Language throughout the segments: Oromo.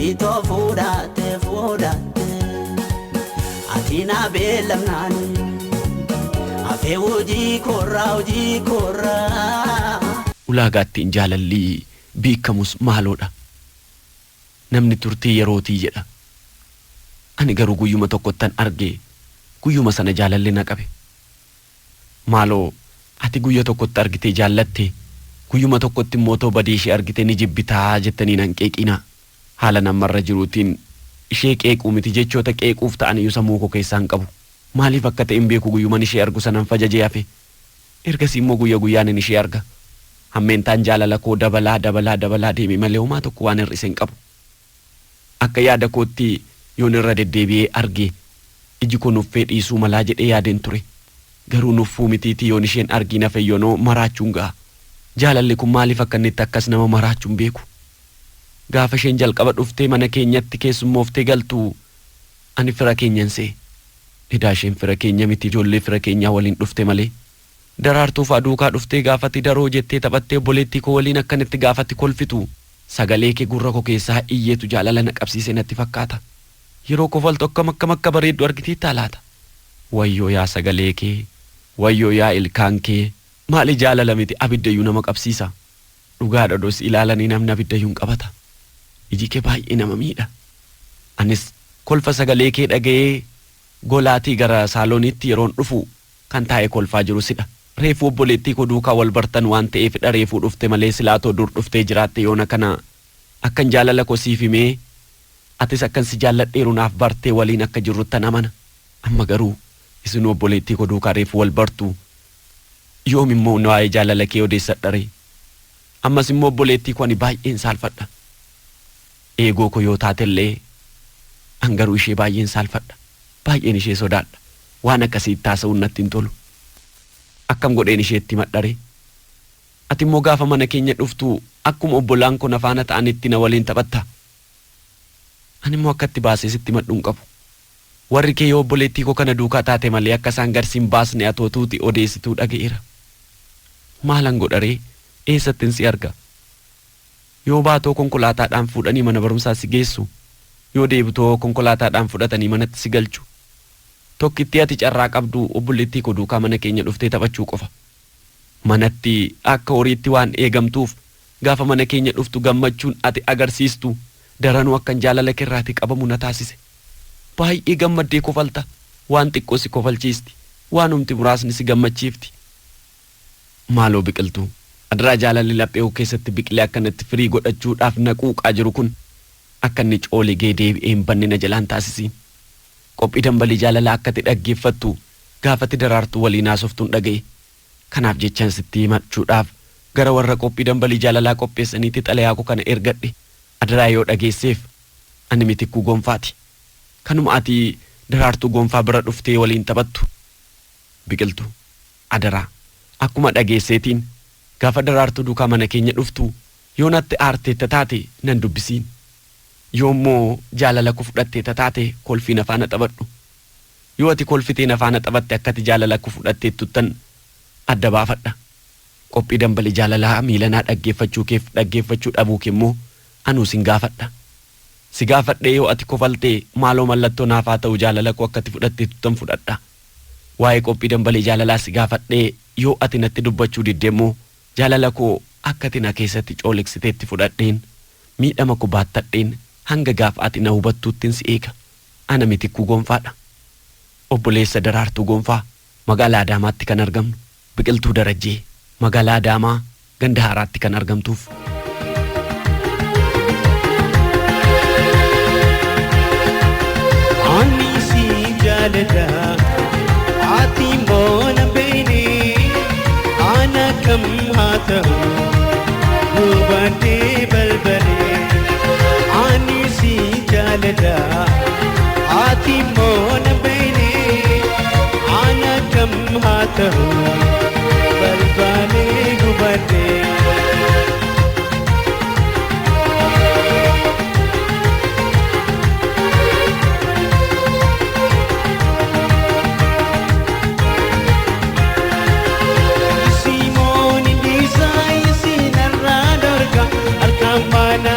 Ito fudate Atina belamnani Afe uji korra Ulaagaattiin jaalallii beekamus maaloodha. Namni turtii yerootii jedha. Ani garuu guyyuma tokkottan argee guyyuma sana jaalalli na qabe. Maaloo ati guyya tokkotti argitee jaallatte guyyuma tokkotti immoo too badii ishee argitee ni jibbitaa jettanii nan qeeqina. Haala namarra jiruutiin ishee qeequu miti jechoota qeequuf ta'an iyyuu sammuu koo keessaan qabu. Maaliif akka ta'e hin beeku guyyuman ishee argu sanan fajajee hafe. Ergasii immoo guyya guyyaan ishee arga. Hammeentaan jaalala koo dabalaa deemi malee homaa tokko waan hir'ise hin qabu. Akka yaada kootti yoon irra deddeebi'ee arge iji koo nuffee dhiisuu malaa jedhee yaadeen ture. Garuu nuffuu mitiitii yoon isheen argina feyyonoo maraachuun ga'a. Jaalalli kun maaliif akka inni akkas nama maraachuun beeku. Gaafa isheen jalqaba dhuftee mana keenyatti keessummooftee galtu ani fira keenyan see. Edaa isheen fira keenya miti ijoollee fira keenyaa waliin dhufte malee. Daraartuuf aduukaa dhuftee gaafatti daroo jettee taphattee obboleettii koo waliin akkanitti gaafatti kolfitu sagalee kee gurra koo keessaa iyyeetu jaalala na qabsiise natti fakkaata. Yeroo kofaltu akkam akka bareeddu argitiittaa laata. Wayyoo yaa sagalee kee, wayyoo yaa ilkaan kee, maali jaalala miti abiddayyuu nama qabsiisa. Dhugaa dhadhos ilaalanii namni abiddayyuun qabata. Iji kee baay'ee nama miidha. Anis kolfa sagalee kee dhaga'ee golaatii gara saalooniitti yeroon dhufu kan taa'ee kolfaa jiru sidha. Reefuu obboleettii koo duukaa wal bartan waan ta'eefidha reefuu dhufte malee silaatoo dur dhuftee jiraatte yoona kana akkan jaalala koo siif himee atis akkan si jaalladheeru naaf bartee waliin akka jirruttan amana. Amma garuu isin obboleettii koo duukaa reefuu wal bartu yoom immoo waa'ee jaalala kee odeessadharee. Ammas immoo obboleettii koo ani baay'een saalfadha. Eegoo koo yoo taatellee an garuu ishee baay'een saalfadha. Baay'een ishee sodaadha. Waan akkasii taasisuun natti hin tolu. Akkam godheen isheetti madhare. Ati immoo gaafa mana keenya dhuftu akkuma obbolaan koo nafaana ta'anitti na waliin taphatta. Ani immoo akkatti baasee sitti madhuun qabu. Warri kee yoo obboleettii koo kana duukaa taate malee akka isaan garsiin baasne atootuuti odeessituu dhaga'eera. Maalan godharee eessattiin si arga. Yoo baatoo konkolaataadhaan fuudhanii mana barumsaa si geessu. Yoo deebitoo konkolaataadhaan fudhatanii manatti si galchu. Tokkitti ati carraa qabdu obboleettii koo duukaa mana keenya dhuftee taphachuu qofa. Manatti akka horiitti waan eegamtuuf gaafa mana keenya dhuftu gammachuun ati agarsiistu daranuu akkan jaalala keerraati qabamu na taasise. Baay'ee gammaddee kofalta waan xiqqoo si kofalchiisti waan humti muraasni si gammachiifti. Maaloo biqiltuu adaraa jaalalli laphee keessatti biqilee akkanatti firii godhachuudhaaf naquuqaa jiru kun akka inni cooligee deebi'ee hin banne na jalaan taasisiin. Qophii dambalii jaalalaa akkati dhaggeeffattu gaafatti daraartuu waliin haasoftuun dhaga'e. Kanaaf jechaan sitti himachuudhaaf gara warra qophii dambalii jaalalaa qopheessaniitti xalayaa koo kana ergadhe. Adaraa yoo dhageesseef ani mitikkuu gonfaati. Kanuma ati daraartuu gonfaa bira dhuftee waliin taphattu. Biqiltuu adaraa akkuma dhageesseetiin gaafa daraartuu duukaa mana keenya dhuftu yoo natti aarteetta taate nan dubbisiin. Yoommoo jaalala koo fudhattee taate kolfii nafaana taphadhu. Yoo ati kolfitee nafaana taphatte akkati jaalala koo fudhattee tuttan adda baafadha. Qophii dambalii jaalalaa miilanaa dhaggeeffachuu keef dhaggeeffachuu dhabuu keemmoo anuu sin gaafadha. Si gaafadhee yoo ati kofaltee maaloo mallattoo naafaa ta'u jaalala koo akkati fudhattee tuttan fudhadha. Waa'ee qophii dambalii jaalalaa si gaafadhee yoo ati natti dubbachuu diddeemmoo jaalala koo akkati na keessatti cooleksiteetti fudhadheen miidhama koo baattadheen hanga gaafa ati na hubattuuttiin si eega. Ana mitikkuu gonfaadha. Obboleessa daraartuu gonfaa magaalaa Adaamaatti kan argamnu. Biqiltuu Darajjee magaalaa Adaamaa ganda Haaraatti kan argamtuuf. Ani si jaalladha ati moona beene ana kam haa ta'u hubadhee balbalee. Ani si jaalladha ati moona beene ana kam haa ta'u balbalee hubadhee. Simoni disai sinarra dorga alkamana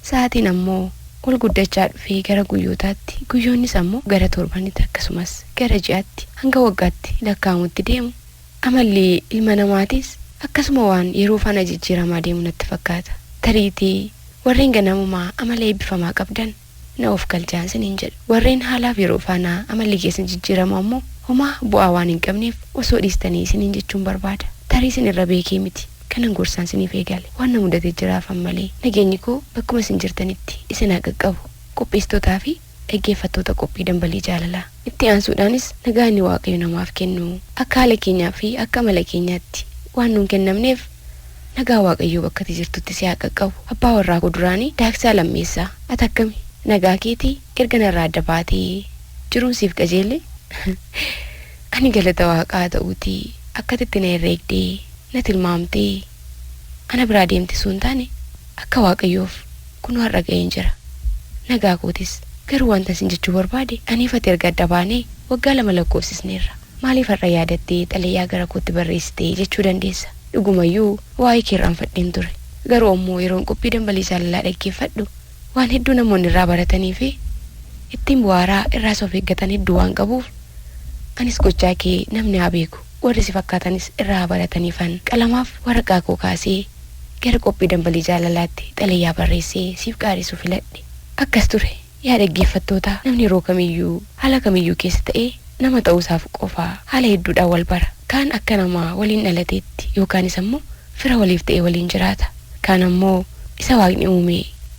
Sa'aatiin ammoo ol guddachaa dhufee gara guyyootaatti, guyyoonnis ammoo gara torbanitti akkasumas gara ji'aatti hanga waggaatti lakkaa'amutti deemu. Amalli ilma namaatis akkasuma waan yeroo faana jijjiiramaa deemu natti fakkaata. Tariitii warreen ganamumaa amala eebbifamaa qabdan na of galchaan siniin jedha. Warreen haalaaf yeroo faana amalli keessan jijjiiramu ammoo homaa bu'aa waan hin qabneef osoo dhiistanii siniin jechuun barbaada. Tarii sin irra beekee miti. Kanan gorsaan siniif eegale waan na mudatee jiraafan malee nageenyi koo bakkuma isin jirtanitti isin haa qaqqabu. Qopheessitootaa fi dhaggeeffattoota qophii dambalii jaalalaa. Itti aansuudhaanis nagaa inni Waaqayyo namaaf kennu akka haala keenyaa fi akka amala keenyaatti waan nuun kennamneef nagaa Waaqayyoo bakka ati jirtutti si haa qaqqabu. Abbaa warraa kuduraanii Daaksaa Lammeessaa ati akkami nagaa keetii erga narraa adda baatee jiruun siif qajeelle. Ani galata Waaqaa ta'uutii akkatitti na herreegdee na tilmaamtee ana biraa deemte sun taane akka Waaqayyoof kun har'a ga'een jira. Nagaa kootis garuu wanta isin jechuu barbaade aniif ati erga adda baanee waggaa 2 lakkoofsisneerra. Maaliif har'a yaadattee xalayaa gara kootti barreessitee jechuu dandeessa. Dhugumayyuu waa'ee kee irraanfadheen ture. Garuu ammoo yeroon qophii dambalii jaalalaa dhaggeeffadhu waan hedduu namoonni irraa baratanii fi ittiin bu'aaraa irraas of eeggatan hedduu waan qabuuf anis gochaa kee namni haa beeku. Warri si fakkaatanis irraa barataniifan qalamaaf waraqaa koo kaasee gara qophii dambalii jaalalaatti xalayaa barreessee siif qaarisu filadhe. Akkas ture yaa dhaggeeffattoota namni yeroo kamiyyuu haala kamiyyuu keessa ta'ee nama ta'uusaaf qofaa haala hedduudhaan wal bara. Kaan akka namaa waliin dhalateetti yookaanis ammoo fira waliif ta'ee waliin jiraata. Kaan ammoo isa Waaqni uume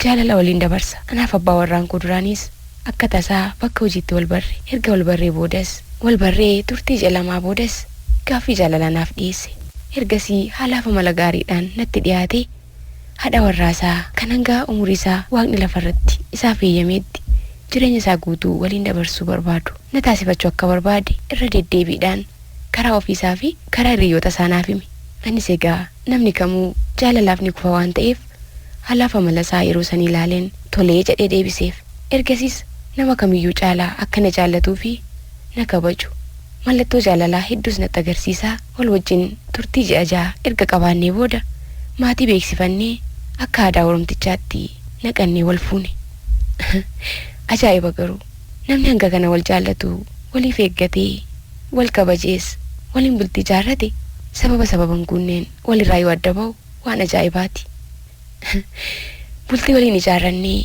jaalala waliin dabarsa. Anaaf abbaa warraan koo duraanis akka tasaa bakka hojiitti wal barre. Erga wal barree boodas wal barree turtii jalamaa boodas gaaffii jaalalaa naaf dhiyeesse. Ergasii haalaaf amala gaariidhaan natti dhiyaate haadha warraasaa kan hanga umurii isaa Waaqni lafarratti isaaf eeyyameetti jireenya isaa guutuu waliin dabarsuu barbaadu. Na taasifachuu akka barbaade irra deddeebiidhaan karaa ofiisaa fi karaa hiriyoota isaa naaf hime. Anis egaa namni kamuu jaalalaaf ni kufa waan ta'eef haalaaf amala isaa yeroo san ilaaleen tolee jedhee deebiseef. Ergasiis nama kamiyyuu caalaa akka na jaallatuu fi na kabaju. Mallattoo jaalalaa hedduus natti agarsiisaa wal wajjin turtii ji'a 6 erga qabaannee booda maatii beeksifannee akka aadaa Oromtichaatti naqannee wal fuune. Ajaa'iba garuu namni hanga kana wal jaallatu waliif eeggatee wal kabajees waliin bultii jaarrate sababan kunneen walirraa yoo adda ba'u waan ajaa'ibaati. Bultii waliin ijaarrannee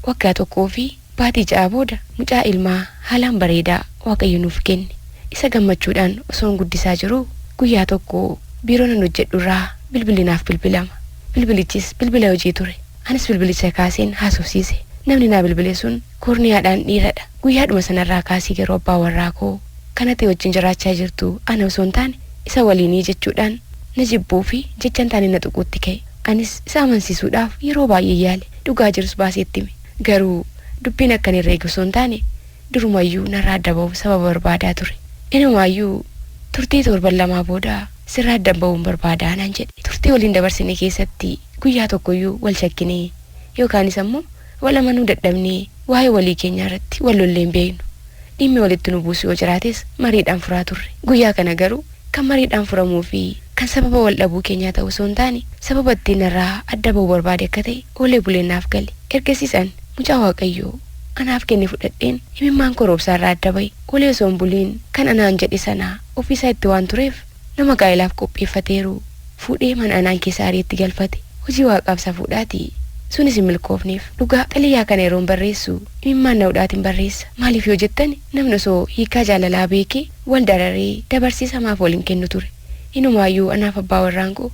waggaa 1 fi baatii 6 booda mucaa ilmaa haalaan bareedaa Waaqayyo nuuf kenne. Isa gammachuudhaan osoon guddisaa jiru guyyaa tokko biiroo nan hojjedhurraa bilbilinaaf bilbilama. Bilbilichis bilbila hojii ture. Anis bilbilicha kaaseen haasofsiise. Namni naa bilbile sun Korniyaadhaan dhiiradha. Guyyaadhuma sanarraa kaasii garuu abbaa warraa koo kanatti wajjin jiraachaa jirtu ana osoo hin taane isa waliinii jechuudhaan na jibbuu fi jechaan taane na tuquutti ka'e. Anis isa amansiisuudhaaf yeroo baay'ee yaale dhugaa jirus baaseetti hime. Garuu dubbiin akkan irra eegu osoo hin taane durumayyuu narraa adda ba'uuf sababa barbaadaa ture. Inumaayyuu turtii 7 lamaa booda sirraa adda ba'uun barbaadaa naan jedhe. Turtii waliin dabarsine keessatti guyyaa tokkoyyuu wal shakkinee yookaanis ammoo wal amanuu dadhabnee waa'ee walii keenyaa irratti wal lollee hin beeknu. Dhimmi walitti nu buusu yoo jiraates mariidhaan furaa turre. Guyyaa kana garuu kan mariidhaan furamuu fi kan sababa wal dhabuu keenyaa ta'uu osoo hin taane sababa ittiin irraa adda ba'uu barbaade akka ta'e oolee buleennaaf gale. Ergasiisan mucaa Waaqayyoo anaaf kenne fudhadheen himimmaan koroobsaa irraa adda ba'e. Oolee osoo hin buliin kan anaan jedhe sanaa ofiisaa itti waan tureef nama gaa'ilaaf qopheeffateeru fuudhee mana anaan keessa ariitti galfate. Hojii Waaqaaf safuudhaati. Sunis hin milkoofneef dhugaa xalayaa kana yeroon barreessu himimmaan na'uudhaatiin barreessa. Maaliif yoo jettan namni osoo hiikaa jaalalaa beekee wal dararee dabarsiisa maaf waliin kennu ture. Inumaayyuu anaaf abbaa warraan koo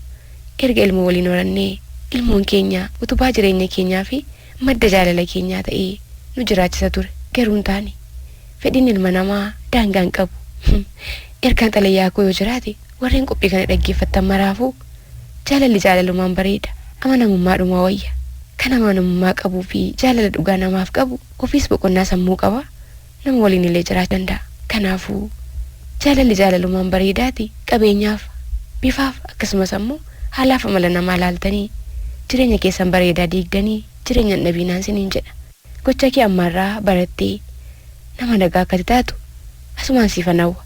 erga ilmoo waliin horannee ilmoon keenya utubaa jireenya keenyaa fi madda jaalala keenyaa ta'ee nu jiraachisa ture. Garuu hin taane fedhiin ilma namaa daangaa hin qabu. Ergaan xalayaa koo yoo jiraate warreen qophii kana dhaggeeffattan maraafuu jaalalli jaalalumaan bareeda. Amanamummaadhuma wayya. Kan amanamummaa qabuu fi jaalala dhugaa namaaf qabu ofiis boqonnaa sammuu qaba. Nama waliin illee jiraachuu danda'a. Kanaafuu jaalalli jaalalumaan bareedaati. Qabeenyaaf bifaaf akkasumas ammoo haalaaf amala namaa laaltanii jireenya keessan bareedaa diigdanii jireenya dhabiinaan siniin jedha. Gocha kee ammaarraa barattee nama nagaa akka taatu asumaan siifan hawwa.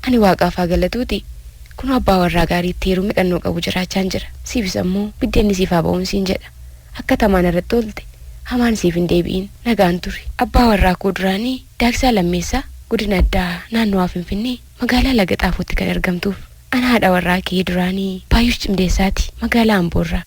Ani Waaqaaf haa galatuuti. Kun abbaa warraa gaariitti heerumni qannoo qabu jiraachaan jira. Siifis ammoo biddeenni siif haa ba'uun siin jedha. Akka tamaan irratti oolte hamaan siif hin deebi'in nagaan turi. Abbaa warraa koo duraanii Daaksaa Lammeessaa godina addaa naannoo Finfinnee magaalaa Laga Xaafotti kan argamtuuf ana haadha warraa kee duraanii Baay'ush Cimdeessaati magaalaa Amboorraa.